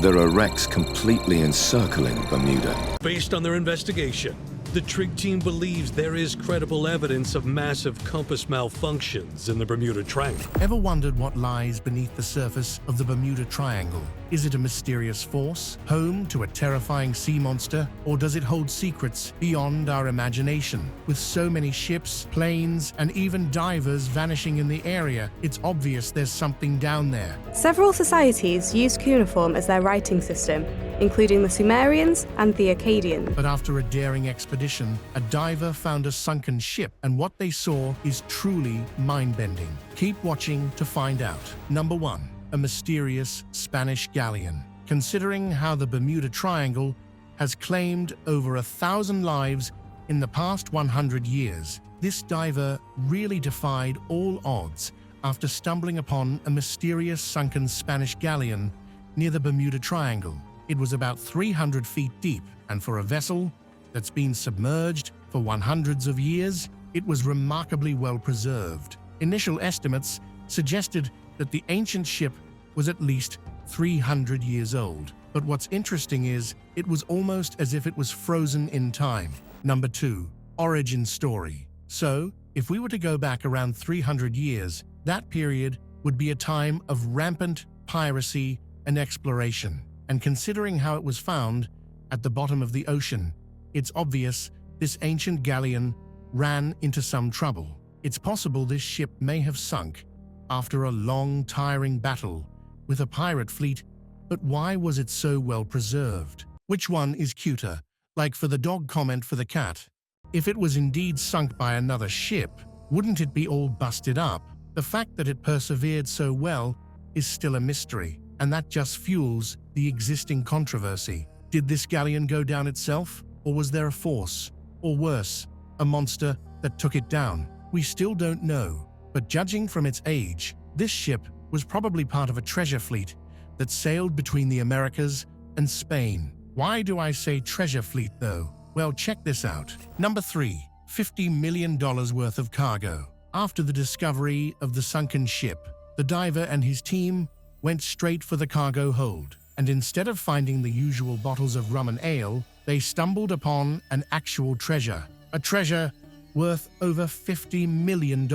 There are wrecks completely encircling Bermuda. Based on their investigation, the Trig team believes there is credible evidence of massive compass malfunctions in the Bermuda Triangle. Ever wondered what lies beneath the surface of the Bermuda Triangle? Is it a mysterious force, home to a terrifying sea monster, or does it hold secrets beyond our imagination? With so many ships, planes, and even divers vanishing in the area, it's obvious there's something down there. Several societies use cuneiform as their writing system, including the Sumerians and the Akkadians. But after a daring expedition, a diver found a sunken ship, and what they saw is truly mind-bending. Keep watching to find out. Number 1. A mysterious Spanish galleon. Considering how the Bermuda Triangle has claimed over 1,000 lives in the past 100 years, this diver really defied all odds after stumbling upon a mysterious sunken Spanish galleon near the Bermuda Triangle. It was about 300 feet deep, and for a vessel that's been submerged for hundreds of years, it was remarkably well preserved. Initial estimates suggested that the ancient ship was at least 300 years old. But what's interesting is, it was almost as if it was frozen in time. Number 2. Origin story. So, if we were to go back around 300 years, that period would be a time of rampant piracy and exploration. And considering how it was found at the bottom of the ocean, it's obvious this ancient galleon ran into some trouble. It's possible this ship may have sunk after a long, tiring battle with a pirate fleet, but why was it so well preserved? Which one is cuter? Like for the dog, comment for the cat. If it was indeed sunk by another ship, wouldn't it be all busted up? The fact that it persevered so well is still a mystery, and that just fuels the existing controversy. Did this galleon go down itself, or was there a force, or worse, a monster that took it down? We still don't know, but judging from its age, this ship was probably part of a treasure fleet that sailed between the Americas and Spain. Why do I say treasure fleet though? Well, check this out. Number 3. $50 million worth of cargo. After the discovery of the sunken ship, the diver and his team went straight for the cargo hold. And instead of finding the usual bottles of rum and ale, they stumbled upon an actual treasure. A treasure worth over $50 million.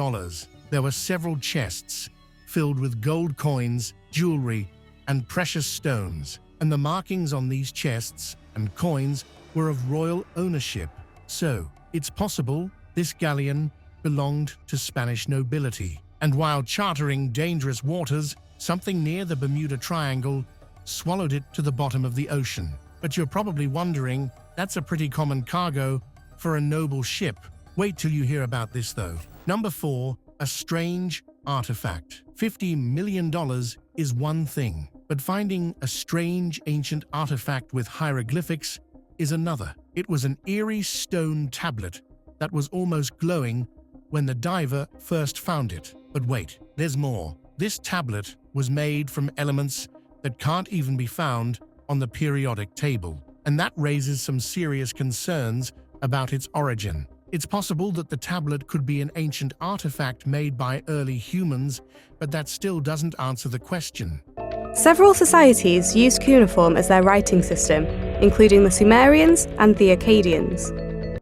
There were several chests filled with gold coins, jewelry, and precious stones. And the markings on these chests and coins were of royal ownership. So, it's possible this galleon belonged to Spanish nobility. And while chartering dangerous waters, something near the Bermuda Triangle swallowed it to the bottom of the ocean. But you're probably wondering, that's a pretty common cargo for a noble ship. Wait till you hear about this though. Number 4. A strange artifact. $50 million is one thing, but finding a strange ancient artifact with hieroglyphics is another. It was an eerie stone tablet that was almost glowing when the diver first found it. But wait, there's more. This tablet was made from elements that can't even be found on the periodic table, and that raises some serious concerns about its origin. It's possible that the tablet could be an ancient artifact made by early humans, but that still doesn't answer the question. Several societies use cuneiform as their writing system, including the Sumerians and the Akkadians.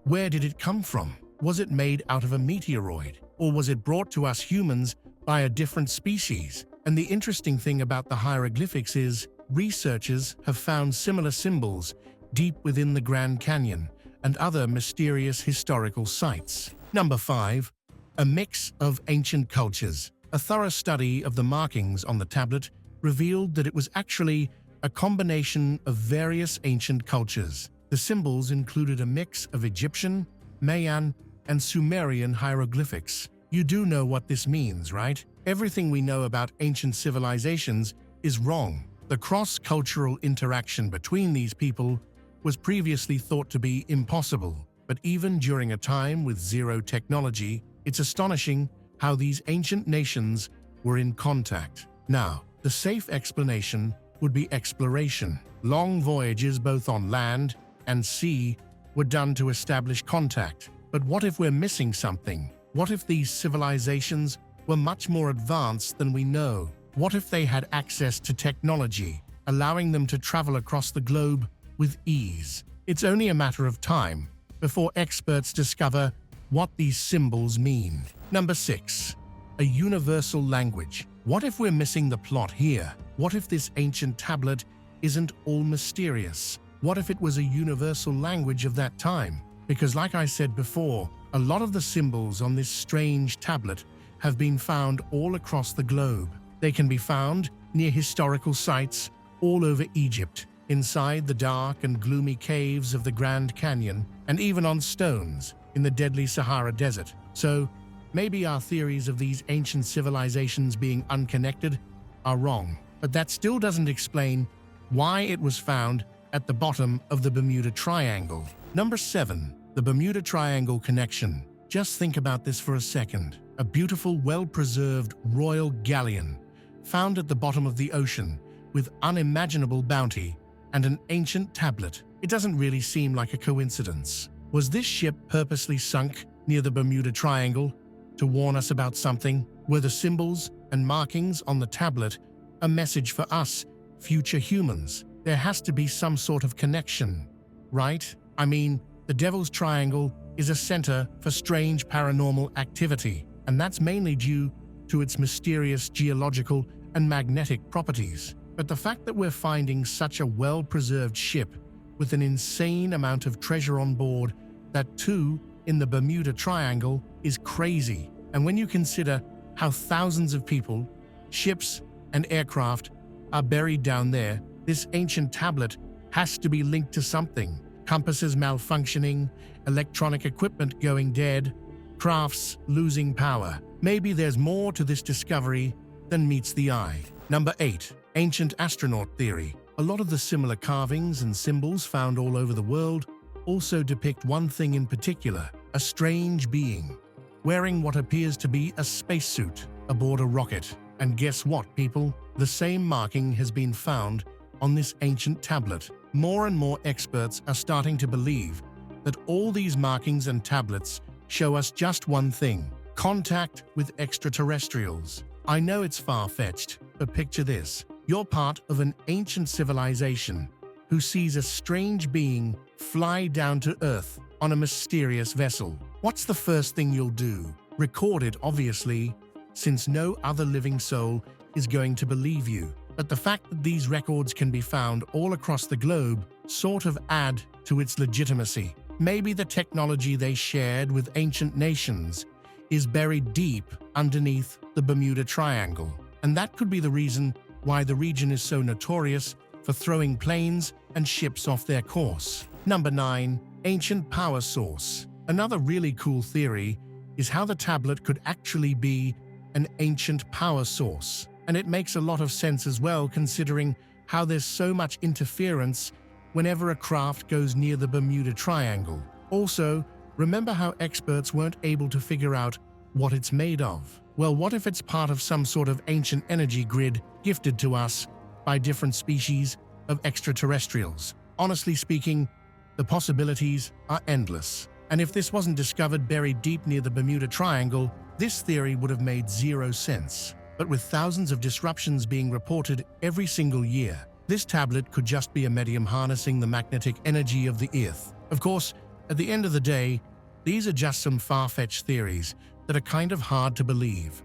Where did it come from? Was it made out of a meteoroid, or was it brought to us humans by a different species? And the interesting thing about the hieroglyphics is, researchers have found similar symbols deep within the Grand Canyon and other mysterious historical sites. Number 5. A mix of ancient cultures. A thorough study of the markings on the tablet revealed that it was actually a combination of various ancient cultures. The symbols included a mix of Egyptian, Mayan, and Sumerian hieroglyphics. You do know what this means, right? Everything we know about ancient civilizations is wrong. The cross-cultural interaction between these people was previously thought to be impossible, but even during a time with zero technology, it's astonishing how these ancient nations were in contact. Now, the safe explanation would be exploration. Long voyages both on land and sea were done to establish contact. But what if we're missing something? What if these civilizations were much more advanced than we know? What if they had access to technology allowing them to travel across the globe with ease. It's only a matter of time before experts discover what these symbols mean. Number 6. A universal language. What if we're missing the plot here? What if this ancient tablet isn't all mysterious? What if it was a universal language of that time? Because like I said before, a lot of the symbols on this strange tablet have been found all across the globe. They can be found near historical sites all over Egypt, inside the dark and gloomy caves of the Grand Canyon, and even on stones in the deadly Sahara Desert. So, maybe our theories of these ancient civilizations being unconnected are wrong. But that still doesn't explain why it was found at the bottom of the Bermuda Triangle. Number 7. The Bermuda Triangle connection. Just think about this for a second. A beautiful, well-preserved royal galleon found at the bottom of the ocean with unimaginable bounty and an ancient tablet. It doesn't really seem like a coincidence. Was this ship purposely sunk near the Bermuda Triangle to warn us about something? Were the symbols and markings on the tablet a message for us, future humans? There has to be some sort of connection, right? I mean, the Devil's Triangle is a center for strange paranormal activity, and that's mainly due to its mysterious geological and magnetic properties. But the fact that we're finding such a well-preserved ship with an insane amount of treasure on board, that too in the Bermuda Triangle, is crazy. And when you consider how thousands of people, ships, and aircraft are buried down there, this ancient tablet has to be linked to something. Compasses malfunctioning, electronic equipment going dead, crafts losing power. Maybe there's more to this discovery than meets the eye. Number 8. Ancient astronaut theory. A lot of the similar carvings and symbols found all over the world also depict one thing in particular: a strange being wearing what appears to be a spacesuit aboard a rocket. And guess what, people? The same marking has been found on this ancient tablet. More and more experts are starting to believe that all these markings and tablets show us just one thing: contact with extraterrestrials. I know it's far-fetched, but picture this. You're part of an ancient civilization who sees a strange being fly down to Earth on a mysterious vessel. What's the first thing you'll do? Record it, obviously, since no other living soul is going to believe you. But the fact that these records can be found all across the globe sort of add to its legitimacy. Maybe the technology they shared with ancient nations is buried deep underneath the Bermuda Triangle. And that could be the reason why the region is so notorious for throwing planes and ships off their course. Number 9. Ancient power source. Another really cool theory is how the tablet could actually be an ancient power source. And it makes a lot of sense as well, considering how there's so much interference whenever a craft goes near the Bermuda Triangle. Also, remember how experts weren't able to figure out what it's made of? Well, what if it's part of some sort of ancient energy grid gifted to us by different species of extraterrestrials? Honestly speaking, the possibilities are endless. And if this wasn't discovered buried deep near the Bermuda Triangle, this theory would have made zero sense. But with thousands of disruptions being reported every single year, this tablet could just be a medium harnessing the magnetic energy of the Earth. Of course, at the end of the day, these are just some far-fetched theories that are kind of hard to believe.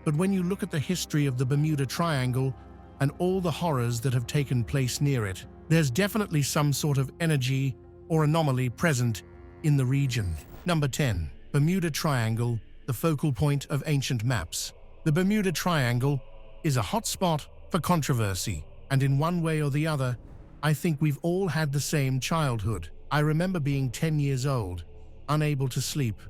But when you look at the history of the Bermuda Triangle and all the horrors that have taken place near it, there's definitely some sort of energy or anomaly present in the region. Number 10. Bermuda Triangle, the focal point of ancient maps. The Bermuda Triangle is a hotspot for controversy, and in one way or the other, I think we've all had the same childhood. I remember being 10 years old, unable to sleep,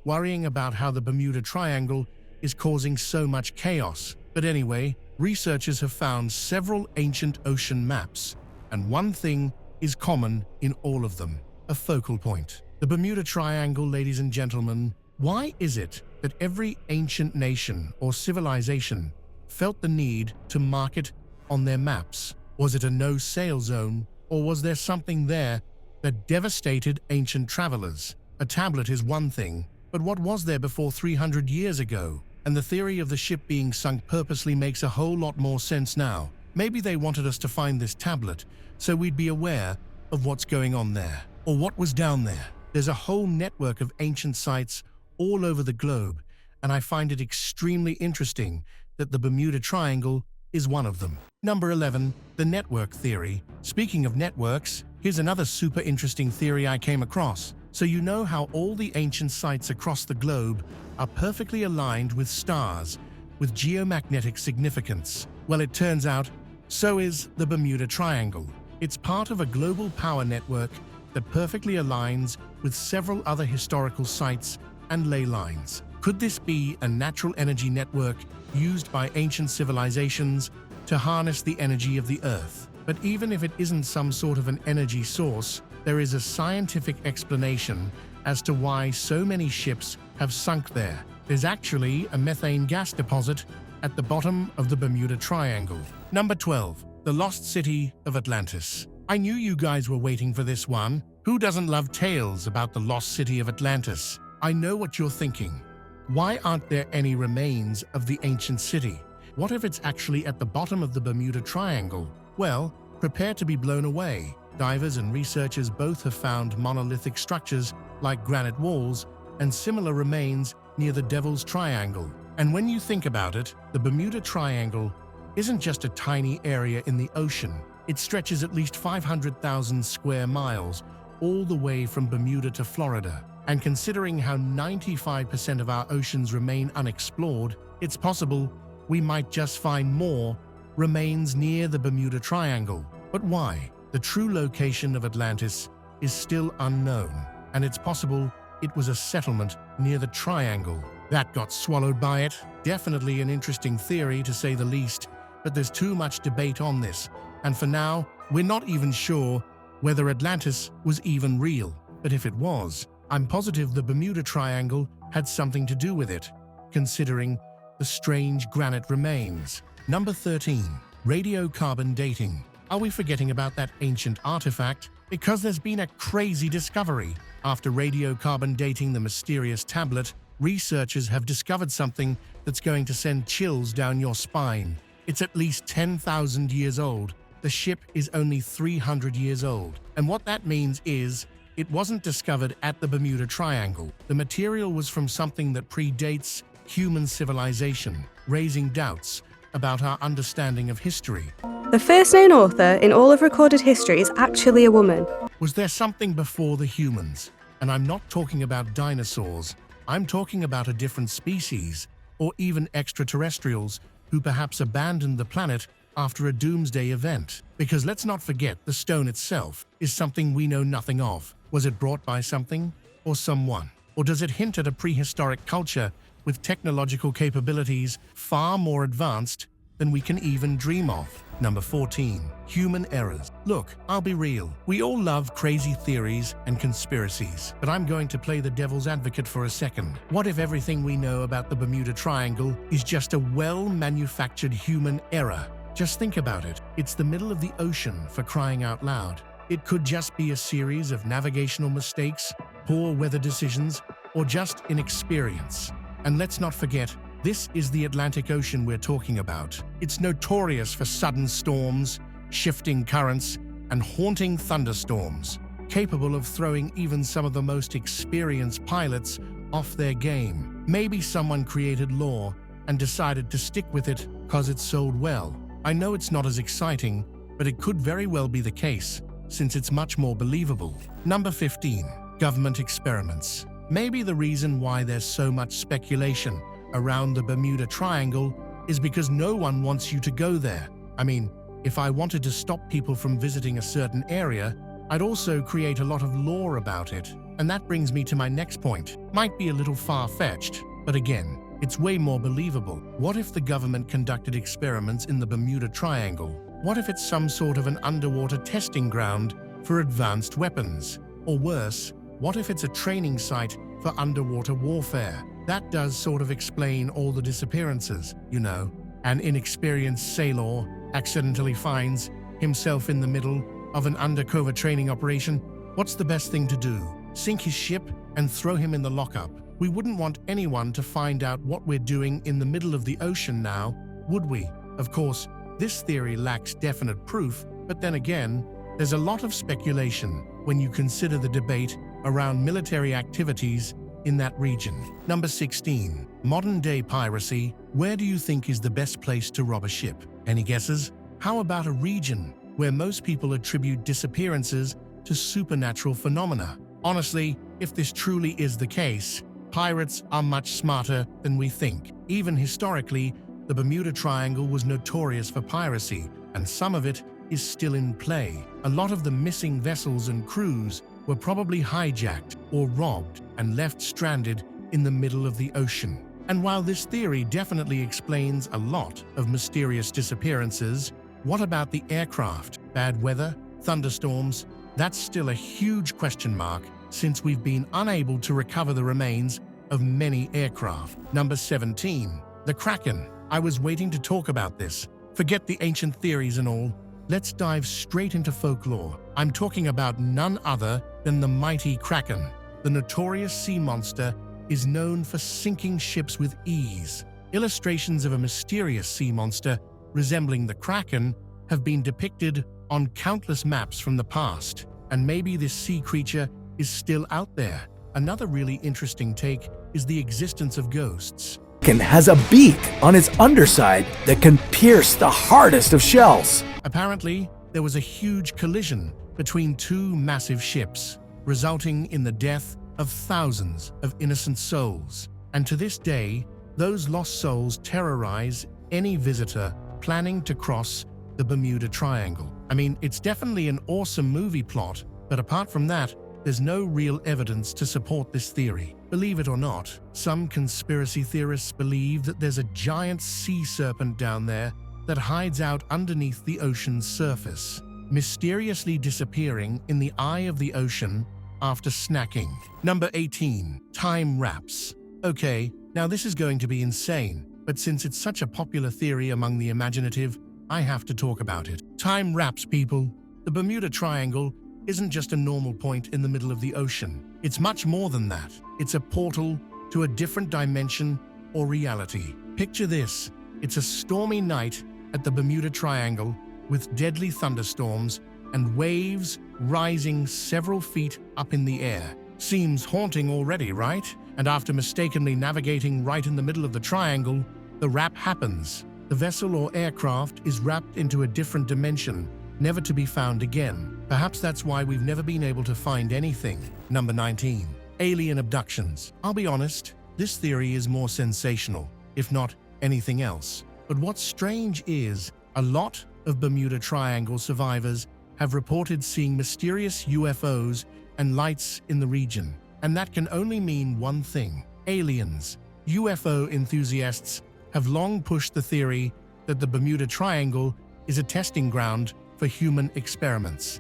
worrying about how the Bermuda Triangle is causing so much chaos. But anyway, researchers have found several ancient ocean maps, and one thing is common in all of them: a focal point. The Bermuda Triangle, ladies and gentlemen. Why is it that every ancient nation or civilization felt the need to mark it on their maps? Was it a no-sail zone, or was there something there that devastated ancient travelers? A tablet is one thing, but what was there before 300 years ago? And the theory of the ship being sunk purposely makes a whole lot more sense now. Maybe they wanted us to find this tablet so we'd be aware of what's going on there, or what was down there. There's a whole network of ancient sites all over the globe, and I find it extremely interesting that the Bermuda Triangle is one of them. Number 11, the network theory. Speaking of networks, here's another super interesting theory I came across. So you know how all the ancient sites across the globe are perfectly aligned with stars with geomagnetic significance? Well, it turns out so is the Bermuda Triangle. It's part of a global power network that perfectly aligns with several other historical sites and ley lines. Could this be a natural energy network used by ancient civilizations to harness the energy of the Earth? But even if it isn't some sort of an energy source, there is a scientific explanation as to why so many ships have sunk there. There's actually a methane gas deposit at the bottom of the Bermuda Triangle. Number 12, the lost city of Atlantis. I knew you guys were waiting for this one. Who doesn't love tales about the lost city of Atlantis? I know what you're thinking. Why aren't there any remains of the ancient city? What if it's actually at the bottom of the Bermuda Triangle? Well, prepare to be blown away. Divers and researchers both have found monolithic structures like granite walls and similar remains near the Devil's Triangle. And when you think about it, the Bermuda Triangle isn't just a tiny area in the ocean. It stretches at least 500,000 square miles, all the way from Bermuda to Florida. And considering how 95% of our oceans remain unexplored, it's possible we might just find more remains near the Bermuda Triangle. But why? The true location of Atlantis is still unknown, and it's possible it was a settlement near the Triangle that got swallowed by it. Definitely an interesting theory, to say the least, but there's too much debate on this, and for now, we're not even sure whether Atlantis was even real. But if it was, I'm positive the Bermuda Triangle had something to do with it, considering the strange granite remains. Number 13, radiocarbon dating. Are we forgetting about that ancient artifact? Because there's been a crazy discovery. After radiocarbon dating the mysterious tablet, researchers have discovered something that's going to send chills down your spine. It's at least 10,000 years old. The ship is only 300 years old. And what that means is, it wasn't discovered at the Bermuda Triangle. The material was from something that predates human civilization, raising doubts about our understanding of history. The first known author in all of recorded history is actually a woman. Was there something before the humans? And I'm not talking about dinosaurs. I'm talking about a different species, or even extraterrestrials who perhaps abandoned the planet after a doomsday event. Because let's not forget, the stone itself is something we know nothing of. Was it brought by something or someone? Or does it hint at a prehistoric culture with technological capabilities far more advanced than we can even dream of? Number 14, human errors. Look, I'll be real. We all love crazy theories and conspiracies, but I'm going to play the devil's advocate for a second. What if everything we know about the Bermuda Triangle is just a well-manufactured human error? Just think about it. It's the middle of the ocean, for crying out loud. It could just be a series of navigational mistakes, poor weather decisions, or just inexperience. And let's not forget, this is the Atlantic Ocean we're talking about. It's notorious for sudden storms, shifting currents, and haunting thunderstorms, capable of throwing even some of the most experienced pilots off their game. Maybe someone created law and decided to stick with it because it sold well. I know it's not as exciting, but it could very well be the case, since it's much more believable. Number 15, government experiments. Maybe the reason why there's so much speculation around the Bermuda Triangle is because no one wants you to go there. I mean, if I wanted to stop people from visiting a certain area, I'd also create a lot of law about it. And that brings me to my next point. Might be a little far-fetched, but again, it's way more believable. What if the government conducted experiments in the Bermuda Triangle? What if it's some sort of an underwater testing ground for advanced weapons? Or worse, what if it's a training site for underwater warfare? That does sort of explain all the disappearances, you know. An inexperienced sailor accidentally finds himself in the middle of an undercover training operation. What's the best thing to do? Sink his ship and throw him in the lockup? We wouldn't want anyone to find out what we're doing in the middle of the ocean now, would we? Of course, This theory lacks definite proof, but then again, there's a lot of speculation when you consider the debate around military activities in that region. Number 16. Modern-day piracy. Where do you think is the best place to rob a ship? Any guesses? How about a region where most people attribute disappearances to supernatural phenomena? Honestly, if this truly is the case, pirates are much smarter than we think. Even historically, the Bermuda Triangle was notorious for piracy, and some of it is still in play. A lot of the missing vessels and crews were probably hijacked or robbed and left stranded in the middle of the ocean. And while this theory definitely explains a lot of mysterious disappearances, what about the aircraft? Bad weather? Thunderstorms? That's still a huge question mark since we've been unable to recover the remains of many aircraft. Number 17. The Kraken. I was waiting to talk about this. Forget the ancient theories and all. Let's dive straight into folklore. I'm talking about none other than the mighty Kraken. The notorious sea monster is known for sinking ships with ease. Illustrations of a mysterious sea monster resembling the Kraken have been depicted on countless maps from the past, and maybe this sea creature is still out there. Another really interesting take is the existence of ghosts. Kraken has a beak on its underside that can pierce the hardest of shells. Apparently, there was a huge collision between two massive ships, resulting in the death of thousands of innocent souls. And to this day, those lost souls terrorize any visitor planning to cross the Bermuda Triangle. I mean, it's definitely an awesome movie plot, but apart from that, there's no real evidence to support this theory. Believe it or not, some conspiracy theorists believe that there's a giant sea serpent down there that hides out underneath the ocean's surface, mysteriously disappearing in the eye of the ocean after snacking. Number 18. Time wraps. Okay, now this is going to be insane, but since it's such a popular theory among the imaginative, I have to talk about it. Time wraps, people. The Bermuda Triangle isn't just a normal point in the middle of the ocean. It's much more than that. It's a portal to a different dimension or reality. Picture this. It's a stormy night at the Bermuda Triangle with deadly thunderstorms and waves rising several feet up in the air. Seems haunting already, right? And after mistakenly navigating right in the middle of the triangle, the wrap happens. The vessel or aircraft is wrapped into a different dimension, never to be found again. Perhaps that's why we've never been able to find anything. Number 19. Alien abductions. I'll be honest, this theory is more sensational, if not anything else. But what's strange is, a lot of Bermuda Triangle survivors have reported seeing mysterious UFOs and lights in the region. And that can only mean one thing: aliens. UFO enthusiasts have long pushed the theory that the Bermuda Triangle is a testing ground for human experiments.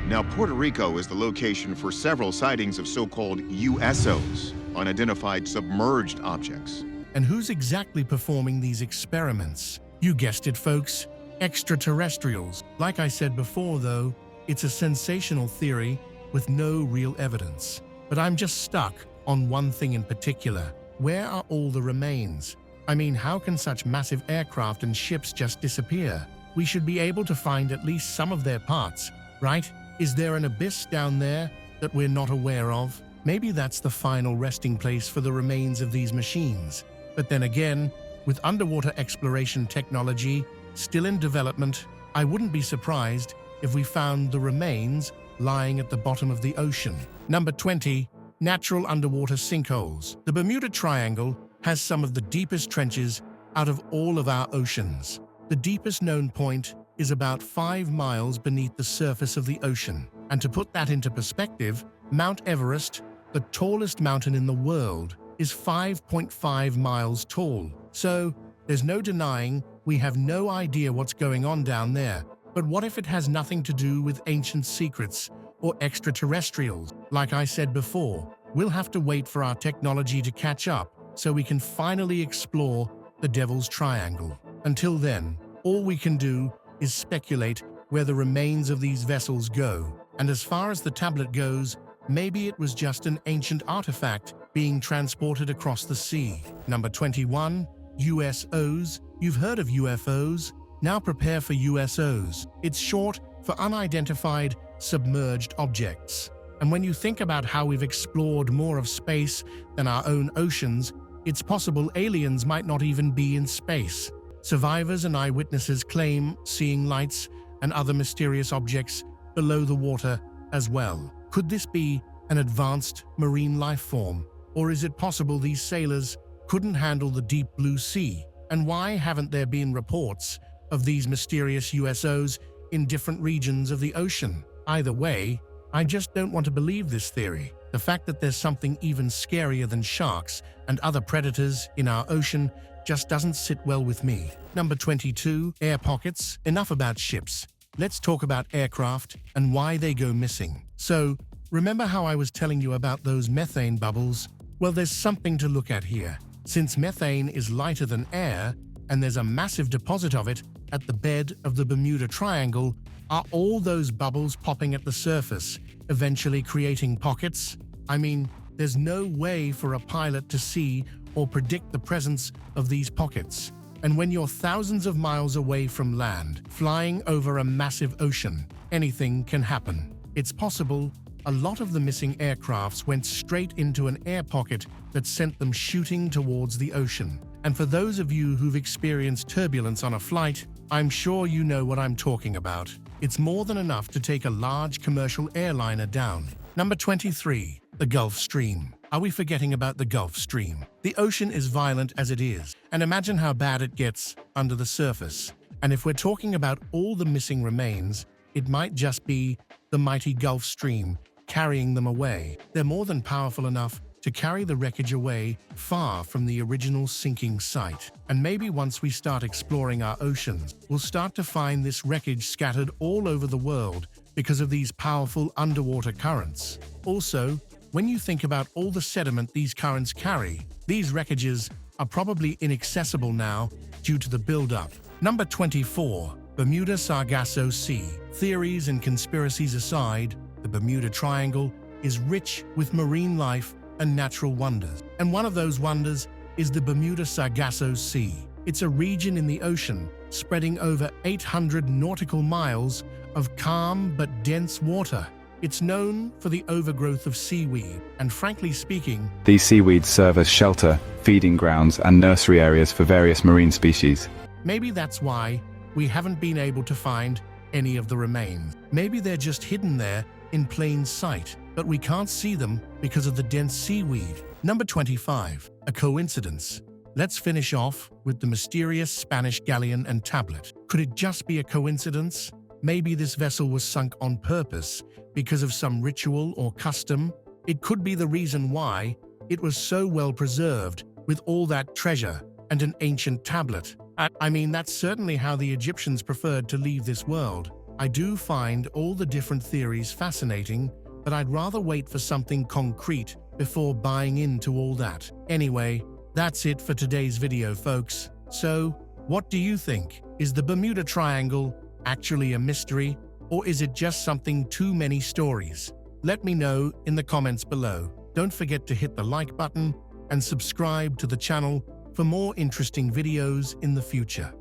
Now, Puerto Rico is the location for several sightings of so-called USOs, unidentified submerged objects. And who's exactly performing these experiments? You guessed it, folks. Extraterrestrials. Like I said before, though, it's a sensational theory with no real evidence. But I'm just stuck on one thing in particular. Where are all the remains? I mean, how can such massive aircraft and ships just disappear? We should be able to find at least some of their parts, right? Is there an abyss down there that we're not aware of? Maybe that's the final resting place for the remains of these machines. But then again, with underwater exploration technology still in development, I wouldn't be surprised if we found the remains lying at the bottom of the ocean. Number 20. Natural underwater sinkholes. The Bermuda Triangle has some of the deepest trenches out of all of our oceans. The deepest known point is about 5 miles beneath the surface of the ocean. And to put that into perspective, Mount Everest, the tallest mountain in the world, is 5.5 miles tall. So there's no denying we have no idea what's going on down there. But what if it has nothing to do with ancient secrets or extraterrestrials? Like I said before, we'll have to wait for our technology to catch up so we can finally explore the Devil's Triangle. Until then, all we can do is speculate where the remains of these vessels go. And as far as the tablet goes, maybe it was just an ancient artifact being transported across the sea. Number 21. USOs. You've heard of UFOs, Now prepare for USOs. It's short for unidentified submerged objects. And when you think about how we've explored more of space than our own oceans, it's possible aliens might not even be in space. Survivors and eyewitnesses claim seeing lights and other mysterious objects below the water as well. Could this be an advanced marine life form? Or is it possible these sailors couldn't handle the deep blue sea? And why haven't there been reports of these mysterious USOs in different regions of the ocean? Either way, I just don't want to believe this theory. The fact that there's something even scarier than sharks and other predators in our ocean just doesn't sit well with me. Number 22, air pockets. Enough about ships. Let's talk about aircraft and why they go missing. So, remember how I was telling you about those methane bubbles? Well, there's something to look at here. Since methane is lighter than air, and there's a massive deposit of it at the bed of the Bermuda Triangle, are all those bubbles popping at the surface, eventually creating pockets? I mean, there's no way for a pilot to see or predict the presence of these pockets. And when you're thousands of miles away from land, flying over a massive ocean, anything can happen. It's possible a lot of the missing aircrafts went straight into an air pocket that sent them shooting towards the ocean. And for those of you who've experienced turbulence on a flight, I'm sure you know what I'm talking about. It's more than enough to take a large commercial airliner down. Number 23, the Gulf Stream. Are we forgetting about the Gulf Stream? The ocean is violent as it is, and imagine how bad it gets under the surface. And if we're talking about all the missing remains, it might just be the mighty Gulf Stream carrying them away. They're more than powerful enough to carry the wreckage away far from the original sinking site. And maybe once we start exploring our oceans, we'll start to find this wreckage scattered all over the world because of these powerful underwater currents. Also, when you think about all the sediment these currents carry, these wreckages are probably inaccessible now due to the buildup. Number 24, Bermuda Saso Sea. Theories and conspiracies aside, the Bermuda Triangle is rich with marine life and natural wonders. And one of those wonders is the Bermuda Saso Sea. It's a region in the ocean spreading over 800 nautical miles of calm but dense water. It's known for the overgrowth of seaweed, and frankly speaking, these seaweeds serve as shelter, feeding grounds, and nursery areas for various marine species. Maybe that's why we haven't been able to find any of the remains. Maybe they're just hidden there in plain sight, but we can't see them because of the dense seaweed. Number 25, a coincidence. Let's finish off with the mysterious Spanish galleon and tablet. Could it just be a coincidence? Maybe this vessel was sunk on purpose because of some ritual or custom. It could be the reason why it was so well preserved with all that treasure and an ancient tablet. I mean, that's certainly how the Egyptians preferred to leave this world. I do find all the different theories fascinating, but I'd rather wait for something concrete before buying into all that. Anyway, that's it for today's video, folks. So, what do you think? Is the Bermuda Triangle actually a mystery, or is it just something too many stories? Let me know in the comments below. Don't forget to hit the like button and subscribe to the channel for more interesting videos in the future.